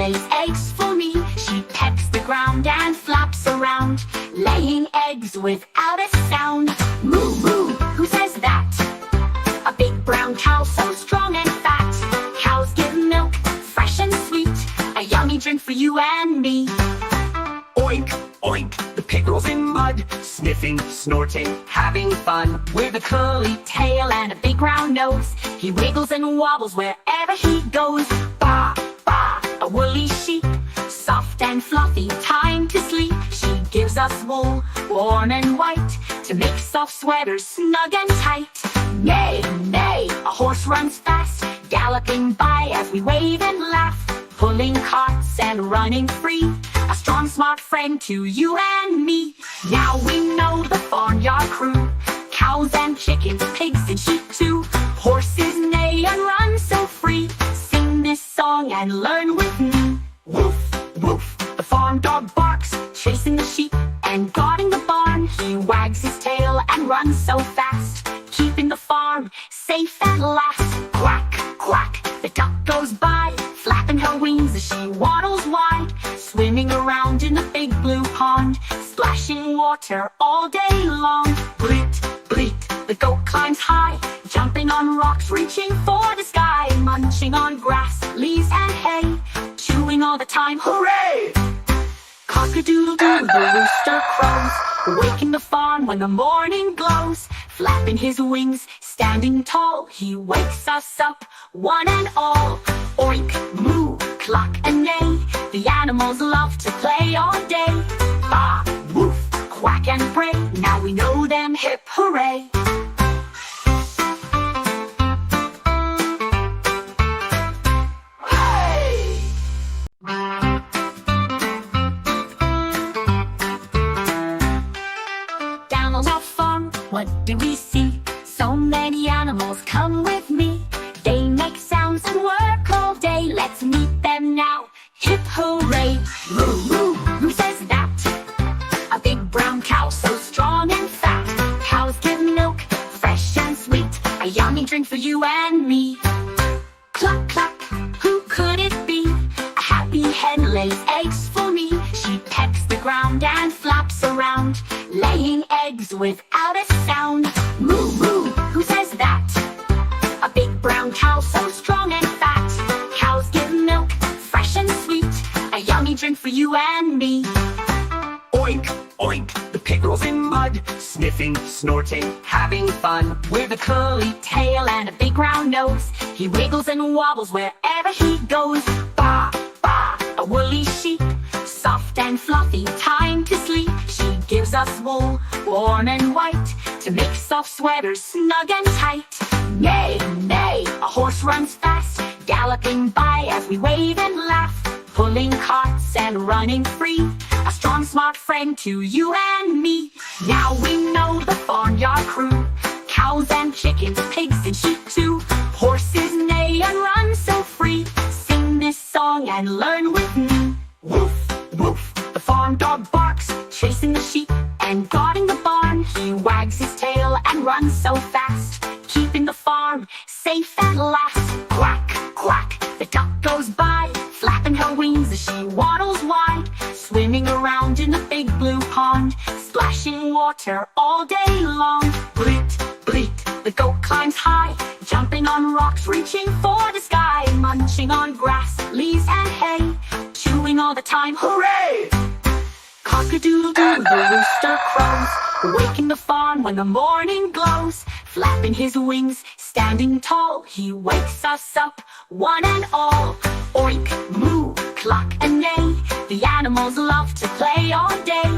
lays eggs for me. She pecks the ground and flaps around, laying eggs without a sound. Moo moo, who says that? A big brown cow so strong and fat. Cows give milk, fresh and sweet, a yummy drink for you and me. Oink, oink, the pig rolls in mud, sniffing, snorting, having fun. With a curly tail and a big round nose, he wiggles and wobbles wherever he goes. Baa, baa, a woolly sheep, soft and fluffy, time to sleep. She gives us wool, warm and white, to make soft sweaters snug and tight. Neigh, neigh, a horse runs fast, galloping by as we wave and laugh, pulling carts and running free, a strong smart friend to you and me. Now we know the farmyard crew, cows and chickens, pigs and sheep too. Horses neigh and run so free, sing this song and learn with me. Woof, woof, the farm dog barks, chasing the sheep and guarding the barn. He wags his tail and runs so fast, keeping the farm safe at last. Quack, quack, the duck goes by, flapping her wings as she waddles wide, swimming around in the big blue pond, splashing water all day long. Bleat, bleat, the goat climbs high, jumping on rocks, reaching for the sky, munching on grass, leaves and hay, chewing all the time. Hooray! Cock-a-doodle-doo, the rooster crows, waking the farm when the morning glows. Flapping his wings, standing tall, he wakes us up, one and all. Oink, moo, cluck and neigh, the animals love to play all day. Baa, woof, quack and bray, now we know them, hip hooray. What do we see? So many animals, come with me. They make sounds and work all day. Let's meet them now, hip hooray. Moo moo, who says that? A big brown cow so strong and fat. Cows give milk, fresh and sweet, a yummy drink for you and me. Cluck cluck, who could it be? A happy hen lays eggs for me. She pecks the ground and flaps around, laying eggs without a sound. Moo moo, who says that? A big brown cow so strong and fat. Cows give milk, fresh and sweet, a yummy drink for you and me. Oink, oink, the pig rolls in mud, sniffing, snorting, having fun. With a curly tail and a big round nose, he wiggles and wobbles wherever he goes. Baa, baa, a woolly sheep, soft and fluffy, time to sleep. She gives us wool, warm and white, to make soft sweaters snug and tight. Neigh, neigh, a horse runs fast, galloping by as we wave and laugh, pulling carts and running free, a strong smart friend to you and me. Now we know the farmyard crew, cows and chickens, pigs and sheep too. Horses neigh and run so free, sing this song and learn with me. Woof, woof, the farm dog barks, chasing the sheep and guarding the barn. He wags his tail and runs so fast, keeping the farm safe at last. Quack, quack, the duck goes by, flapping her wings as she waddles wide, swimming around in the big blue pond, splashing water all day long. Bleat, bleat, the goat climbs high, jumping on rocks, reaching for the sky, munching on grass, leaves and hay, chewing all the time. Hooray! Cock-a-doodle-doo, the rooster crows, waking the farm when the morning glows. Flapping his wings, standing tall, he wakes us up, one and all. Oink, moo, cluck and neigh, the animals love to play all day.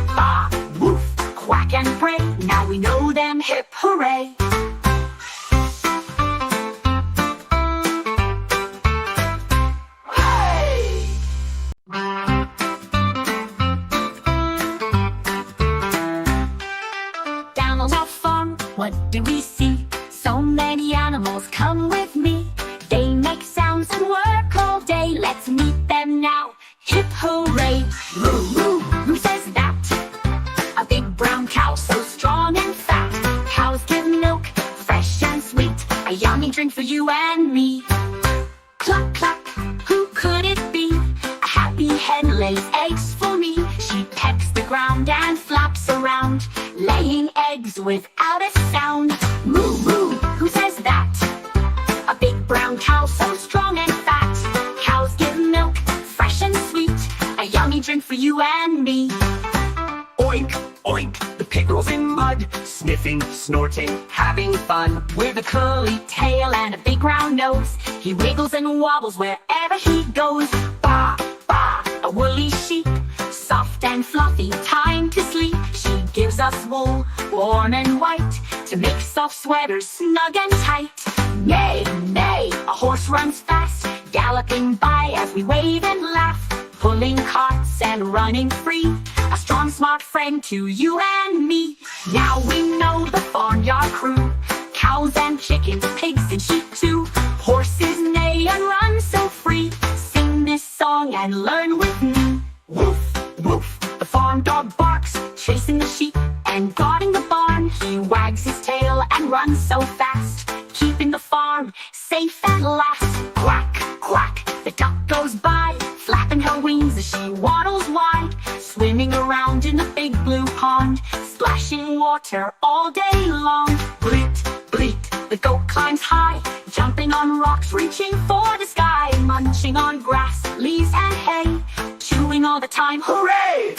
Baa, woof, quack and bray, now we know them, hip hooray. What do we see? So many animals, come with me. They make sounds and work all day. Let's meet them now, hip hooray. Moo moo, who says that? A big brown cow so strong and fat. Cows give milk, fresh and sweet, a yummy drink for you and me. Cluck cluck, who could it be? without a sound. Moo moo, who says that? A big brown cow so strong and fat. Cows give milk, fresh and sweet, a yummy drink for you and me. Oink, oink, the pig rolls in mud, sniffing, snorting, having fun. With a curly tail and a big round nose, he wiggles and wobbles wherever he goes. Baa, baa, a woolly sheep, soft and fluffy, time to sleep. She gives us wool, warm and white, to make soft sweaters snug and tight. Neigh, neigh, a horse runs fast, galloping by as we wave and laugh, pulling carts and running free, a strong smart friend to you and me. Now we know the farmyard crew, cows and chickens, pigs and sheep too. Horses neigh and run so free, sing this song and learn with me. Woof, woof, the farm dog barks, chasing the sheep and guarding the barn. He wags his tail and runs so fast, keeping the farm safe at last. Quack, quack, the duck goes by, flapping her wings as she waddles wide, swimming around in the big blue pond, splashing water all day long. Bleat, bleat, the goat climbs high, jumping on rocks, reaching for the sky, munching on grass, leaves and hay, chewing all the time. Hooray!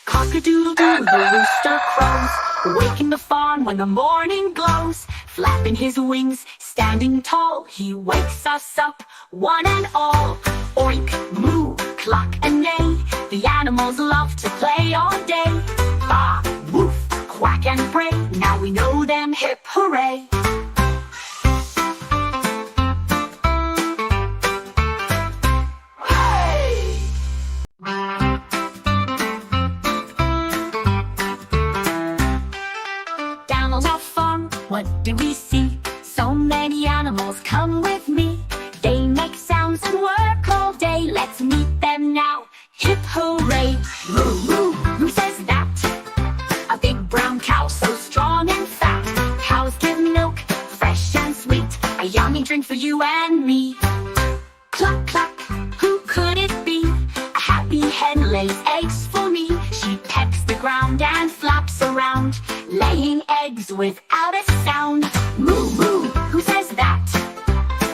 Cock-a-doodle-doo, the rooster crows, waking the farm when the morning glows, flapping his wings, standing tall, he wakes us up, one and all. Oink, moo, cluck and neigh, the animals love to play all day. Baa, woof, quack and bray, now we know them, hip hooray. Down on our farm, what do we see? So many animals, come with me. They make sounds and work all day. Let's meet them now, hip hooray. Moo moo, who says that? A big brown cow so strong and fat. Cows give milk, fresh and sweet, a yummy drink for you and me. Cluck cluck, who could it be? A happy hen lays eggs for me. She pecks the ground and flaps around, laying eggs without a sound. Moo moo, who says that?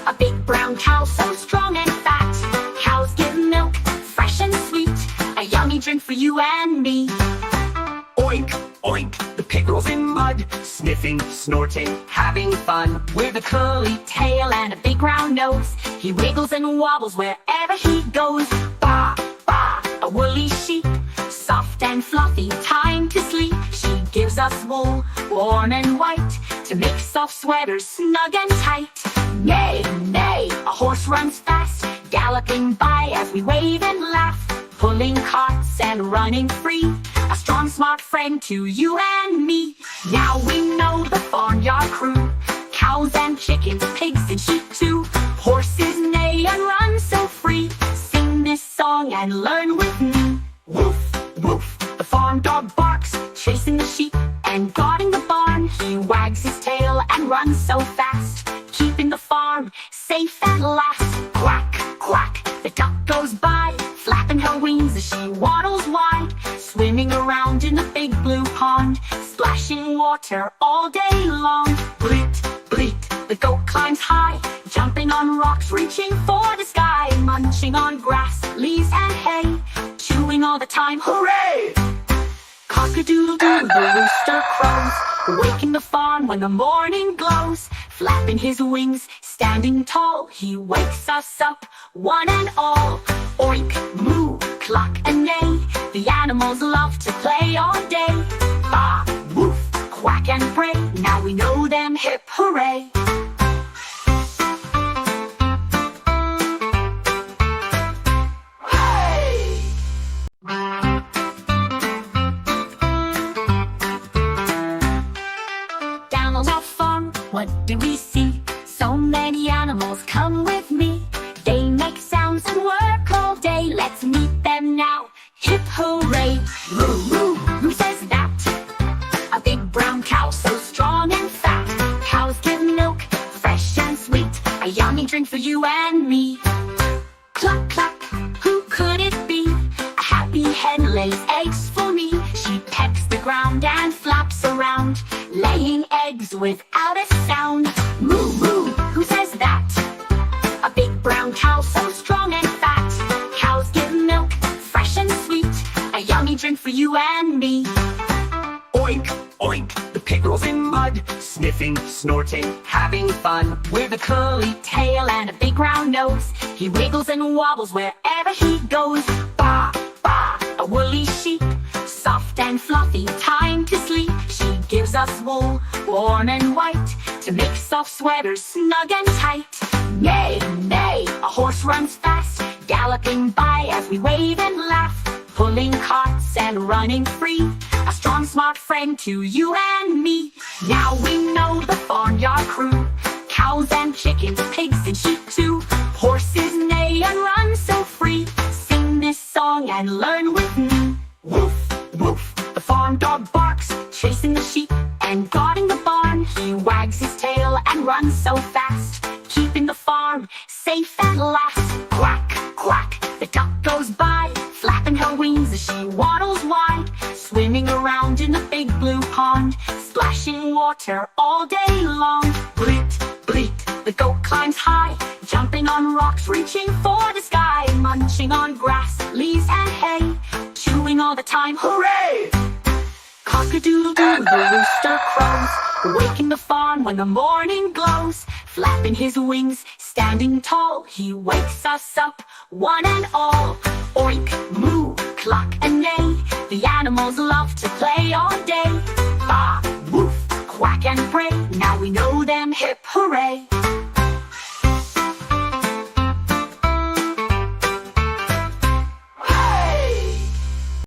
A big brown cow so strong and fat. Cows give milk, fresh and sweet, a yummy drink for you and me. Oink, oink, the pig rolls in mud, sniffing, snorting, having fun. With a curly tail and a big round nose, he wiggles and wobbles wherever he goes. Baa, baa, a woolly sheep, soft and fluffy, time to sleep. She gives us wool, warm and white, to make soft sweaters snug and tight. Neigh, neigh, a horse runs fast, galloping by as we wave and laugh, pulling carts and running free, a strong smart friend to you and me. Now we know the farmyard crew, cows and chickens, pigs and sheep too. Horses neigh and run so free, sing this song and learn with me. Woof, woof, the farm dog barks, chasing the sheep and guarding the barn. He wags his tail and runs so fast, keeping the farm safe at last. Quack, quack, the duck goes by, flapping her wings as she waddles wide, swimming around in the big blue pond, splashing water all day long. Bleat, bleat, the goat climbs high, jumping on rocks, reaching for the sky, munching on grass, leaves and hay, chewing all the time. Hooray! Cock-a-doodle-doo, the rooster crows, waking the farm when the morning glows, flapping his wings, standing tall, he wakes us up, one and all. Oink, moo, cluck and neigh, the animals love to play all day. Baa, woof, quack and bray, now we know them, hip hooray. Down on our farm, what do we see? So many animals, come with me. They make sounds and work all day. Let's meet them now, hip hooray. Moo moo, who says that? A big brown cow so strong and fat. Cows give milk, fresh and sweet, a yummy drink for you and me. Cluck cluck, who could it be? A happy hen lays eggs for me. She pecks the ground and flaps around, without a sound. Moo, moo, who says that? A big brown cow so strong and fat. Cows give milk, fresh and sweet, a yummy drink for you and me. Oink, oink, the pig rolls in mud, sniffing, snorting, having fun. With a curly tail and a big round nose, he wiggles and wobbles wherever he goes. Baa, baa, a woolly sheep, soft and fluffy, time to sleep. She gives us wool, warm and white, to make soft sweaters snug and tight. Neigh, neigh, a horse runs fast, galloping by as we wave and laugh, pulling carts and running free, a strong smart friend to you and me. Now we know the farmyard crew, cows and chickens, pigs and sheep too. Horses neigh and run so free, sing this song and learn with me. Woof, woof, The farm dog barks, chasing the sheep and guarding the barn. He wags his tail and runs so fast, keeping the farm safe at last. Quack, quack, the duck goes by, flapping her wings as she waddles wide, swimming around in the big blue pond, splashing water all day long. Bleat, bleat, the goat climbs high, jumping on rocks, reaching for the sky, munching on grass, leaves and hay, chewing all the time. hooray! Cock-a-doodle-doo, the rooster crows, waking the farm when the morning glows. Flapping his wings, standing tall, he wakes us up, one and all. Oink, moo, cluck and neigh, the animals love to play all day. Baa, woof, quack and bray, now we know them, hip hooray.